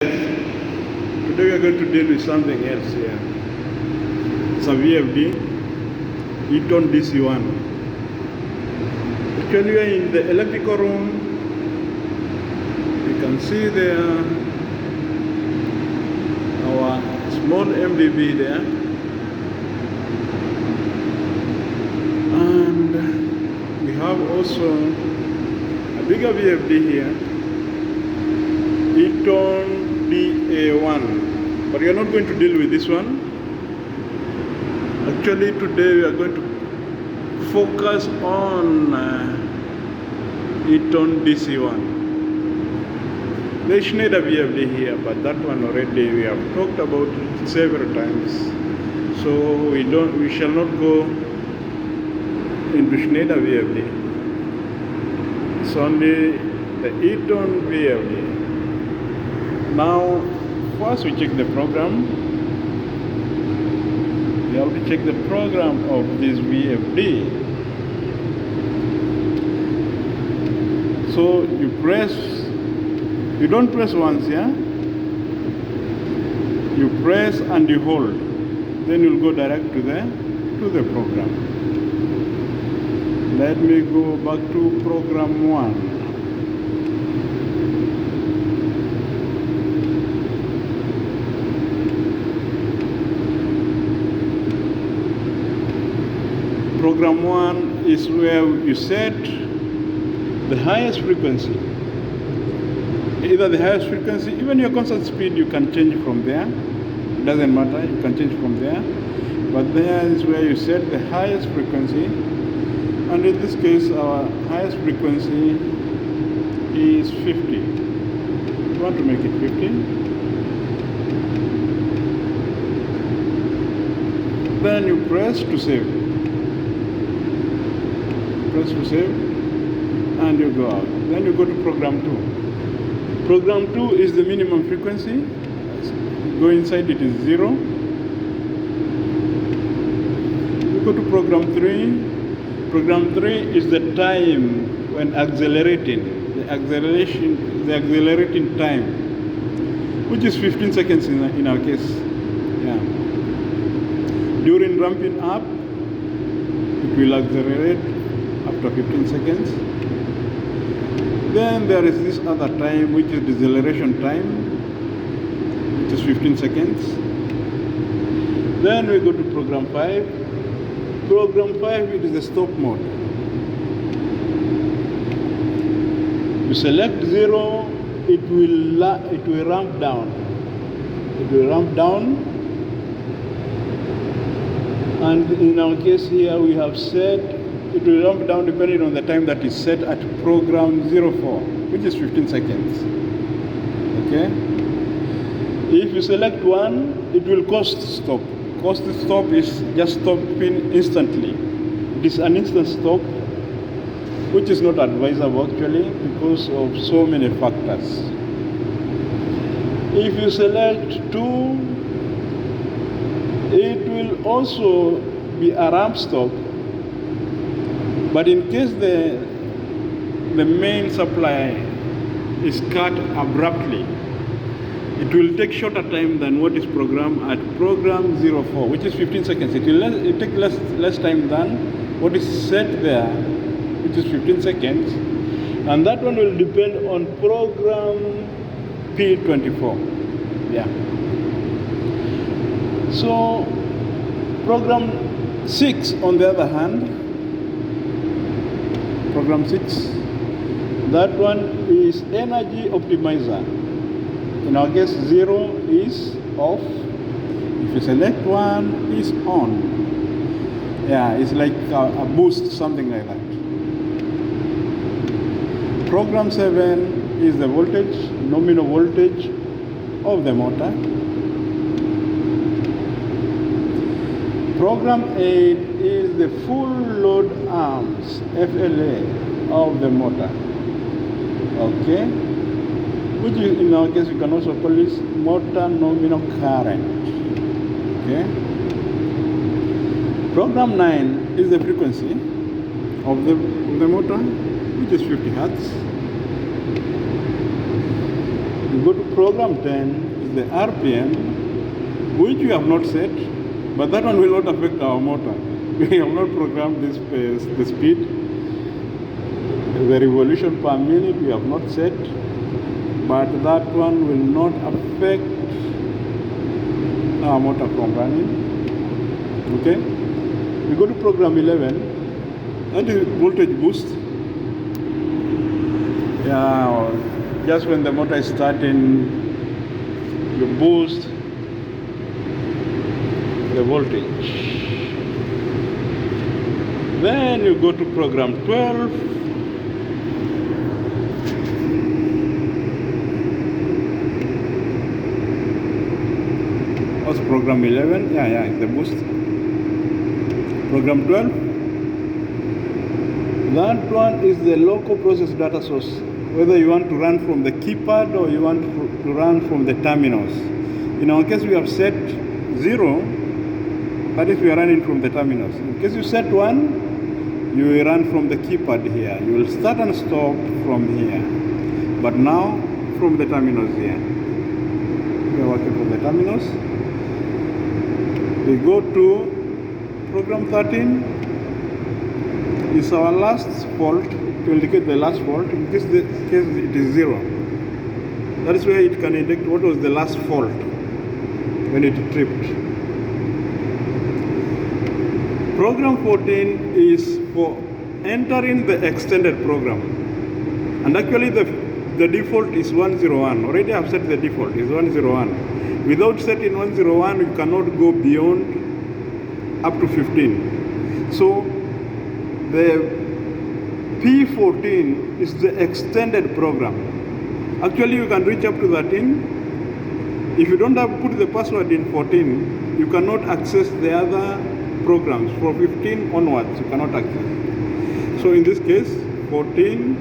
Today we are going to deal with something else here. It's a VFD, Eaton DC1. Actually, we are in the electrical room. You can see there our small MBB there. And we have also a bigger VFD here, Eaton DA1, but we are not going to deal with this one. Actually, today we are going to focus on Eaton DC1. There's Schneider VFD here, but that one already we have talked about it several times, so we shall not go into Schneider VFD. It's only the Eaton VFD. Now, first we check the program. We have to check the program of this VFD. So you don't press once, yeah? You press and you hold. Then you'll go direct to the program. Let me go back to program 1. Program 1 is where you set the highest frequency. Either the highest frequency, even your constant speed, you can change from there. It doesn't matter, you can change from there. But there is where you set the highest frequency. And in this case, our highest frequency is 50. You want to make it 50. Then you press to save. Press to save, and you go out. Then you go to program 2. Program 2 is the minimum frequency. Go inside, it is 0. You go to program 3. Program 3 is the time when accelerating, the accelerating time, which is 15 seconds in our case. Yeah. During ramping up, it will accelerate after 15 seconds. Then there is this other time, which is deceleration time, which is 15 seconds. Then we go to program 5. Program 5, it is the stop mode. You select 0, it will ramp down. It will ramp down. And in our case here, we have set it will ramp down depending on the time that is set at program 04, which is 15 seconds. Okay? If you select 1, it will cost stop. Cost stop is just stopping instantly. It is an instant stop, which is not advisable actually because of so many factors. If you select 2, it will also be a ramp stop. But in case the main supply is cut abruptly, it will take shorter time than what is programmed at program 04, which is 15 seconds. It will take less time than what is set there, which is 15 seconds. And that one will depend on program P24. Yeah. So program 6, on the other hand, program 6, that one is energy optimizer. In our case, 0 is off. If you select 1, it's on. Yeah, it's like a boost, something like that. Program 7 is the voltage, nominal voltage of the motor. Program 8 is the full load arms, FLA, of the motor. Okay? Which is, in our case, we can also call this motor nominal current. Okay? Program 9 is the frequency of the motor, which is 50 Hertz. You go to program 10, is the RPM, which we have not set, but that one will not affect our motor. We have not programmed this the speed. The revolution per minute we have not set, but that one will not affect our motor from running. Okay? We go to program 11, that is voltage boost. Yeah, just when the motor is starting, you boost the voltage. Then you go to program 12. What's program 11? Yeah, it's the boost. Program 12. That one is the local process data source. Whether you want to run from the keypad or you want to run from the terminals. In our case, we have set 0. That is, we are running from the terminals. In case you set 1, you will run from the keypad here. You will start and stop from here. But now, from the terminals here. We are working from the terminals. We go to program 13. It's our last fault, to indicate the last fault. In this case, it is 0. That is where it can indicate what was the last fault when it tripped. Program 14 is for entering the extended program. And actually the default is 101. Already I've set the default is 101. Without setting 101, you cannot go beyond up to 15. So the P14 is the extended program. Actually, you can reach up to 13. If you don't have put the password in 14, you cannot access the other programs. For 15 onwards, you cannot access. So in this case, 14,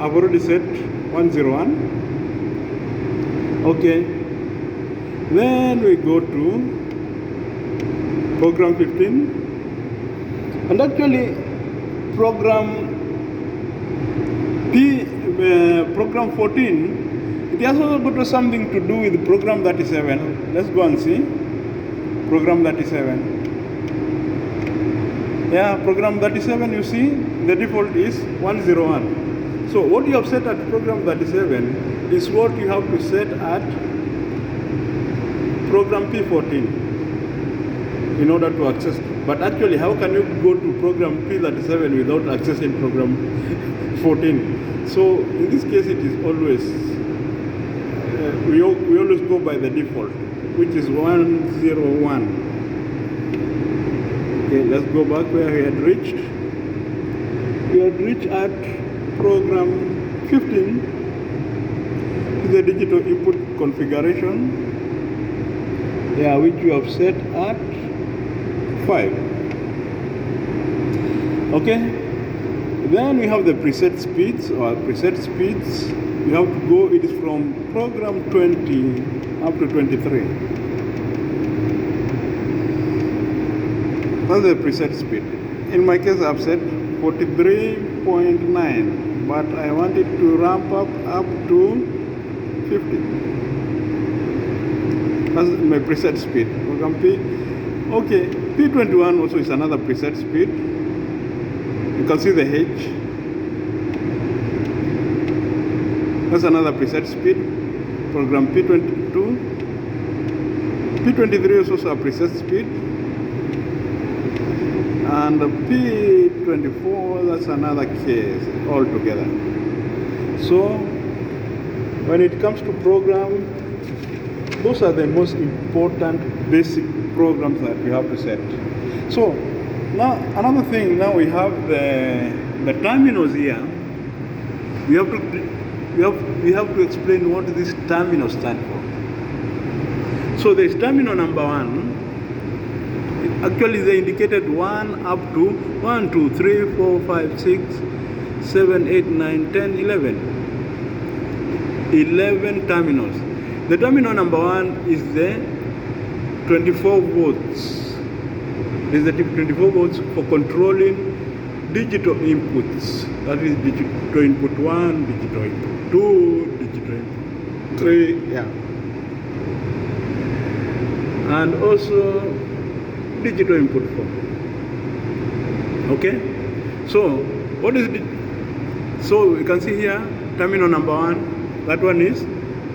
I've already set 101. Okay. Then we go to program 15. And actually, program 14, it has also got something to do with program 37. Let's go and see. Program 37. Yeah, program 37, you see, the default is 101. So what you have set at program 37 is what you have to set at program P14 in order to access. But actually, how can you go to program P37 without accessing program 14? So in this case, it is always, we always go by the default, which is 101. Okay, let's go back where we had reached. We had reached at program 15, the digital input configuration, which we have set at 5. Okay, then we have the preset speeds or preset speeds. You have to go, it is from program 20 up to 23. That's the preset speed. In my case, I've set 43.9, but I want it to ramp up to 50. That's my preset speed. Program P. Okay, P21 also is another preset speed. You can see the H. That's another preset speed. Program P22. P23 is also a preset speed. And P24, that's another case altogether. So, when it comes to program, those are the most important basic programs that you have to set. So, now another thing, now we have the terminals here. We have to explain what this terminal stands for. So there's terminal number 1. Actually, they indicated 1 up to 1, 2, 3, 4, 5, 6, 7, 8, 9, 10, 11. 11 terminals. The terminal number 1 is the 24 volts. This is the 24 volts for controlling digital inputs. That is digital input 1, digital input 2, digital input 3, yeah. And also digital input 4. Okay, so what is it? So you can see here terminal number 1, that one is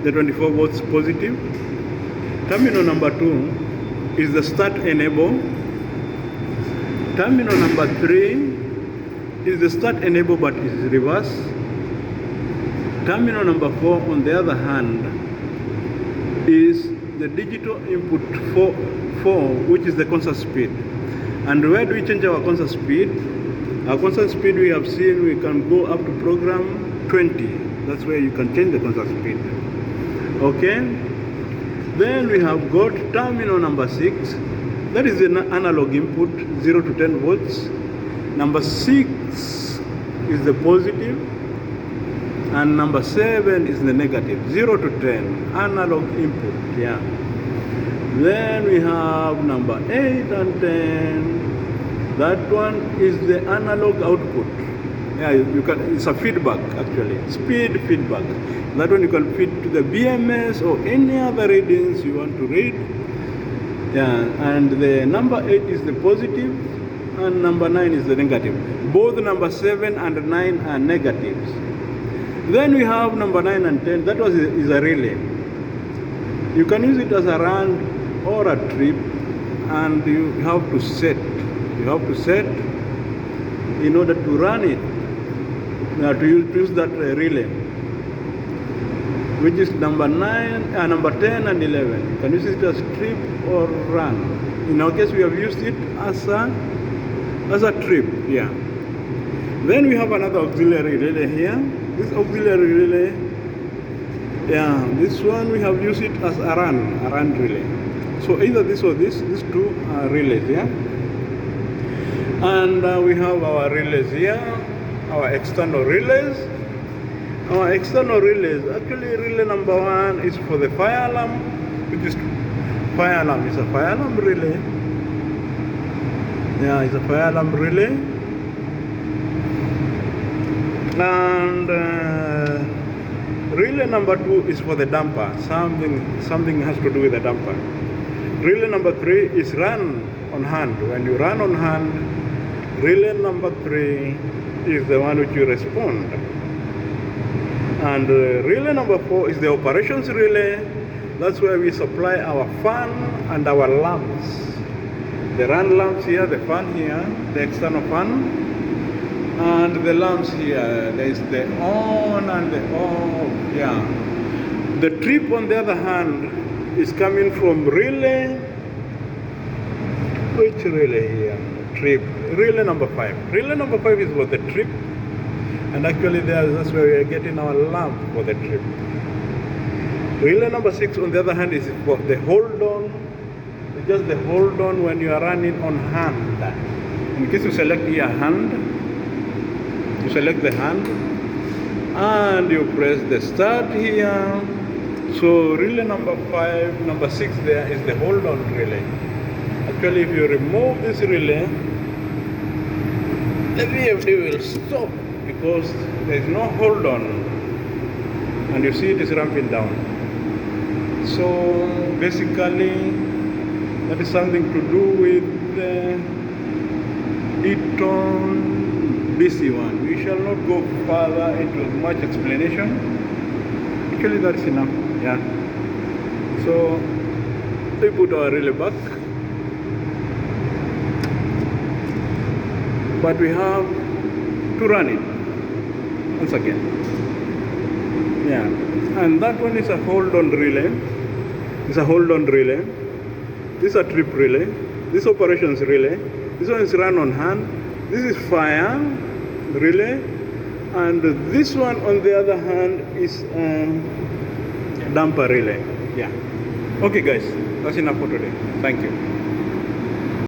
the 24 volts positive. Terminal number 2 is the start enable. Terminal number 3 is the start enable but is reverse. Terminal number 4 on the other hand is the digital input 4, which is the constant speed. And where do we change our constant speed? Our constant speed, we have seen we can go up to program 20. That's where you can change the constant speed. Okay? Then we have got terminal number 6. That is the analog input, 0 to 10 volts. Number 6 is the positive. And number 7 is the negative, 0 to 10, analog input, yeah. Then we have number 8 and 10. That one is the analog output. Yeah, you can. It's a feedback actually, speed feedback. That one you can feed to the BMS or any other readings you want to read. Yeah, and the number 8 is the positive, and number 9 is the negative. Both number 7 and 9 are negatives. Then we have number 9 and 10. That is a relay. You can use it as a run or a trip, and you have to set. You have to set in order to run it. To use that relay, which is number 9, number 10 and 11. You can use it as trip or run. In our case, we have used it as a trip. Yeah. Then we have another auxiliary relay here. This auxiliary relay, yeah, this one we have used it as a run relay. So either this or this, these two are relays, yeah. And we have our relays here, our external relays. Our external relays, actually relay number 1 is for the fire alarm, which is fire alarm. It's a fire alarm relay. Yeah, it's a fire alarm relay. And relay number 2 is for the damper. Something has to do with the damper. Relay number 3 is run on hand. When you run on hand, relay number 3 is the one which you respond. And relay number 4 is the operations relay. That's where we supply our fan and our lamps. The run lamps here, the fan here, the external fan. And the lamps here, there is the on and the off, yeah. The trip on the other hand is coming from relay. Which relay here? Trip. Relay number 5. Relay number 5 is for the trip. And actually that's where we are getting our lamp for the trip. Relay number 6 on the other hand is for the hold on. It's just the hold on when you are running on hand. In case you select here hand, you select the hand and you press the start here. So relay number 5, number 6 there is the hold on relay. Actually, if you remove this relay, the VFD will stop because there is no hold on, and you see it is ramping down. So basically, that is something to do with the Eaton DC1. We shall not go further into much explanation. Actually, that's enough. Yeah. So we put our relay back, but we have to run it once again. Yeah. And that one is a hold-on relay. It's a hold-on relay. This is a trip relay. This operations relay. This one is run on hand. This is fire relay, and this one on the other hand is damper relay. Yeah. Okay guys, that's enough for today. Thank you.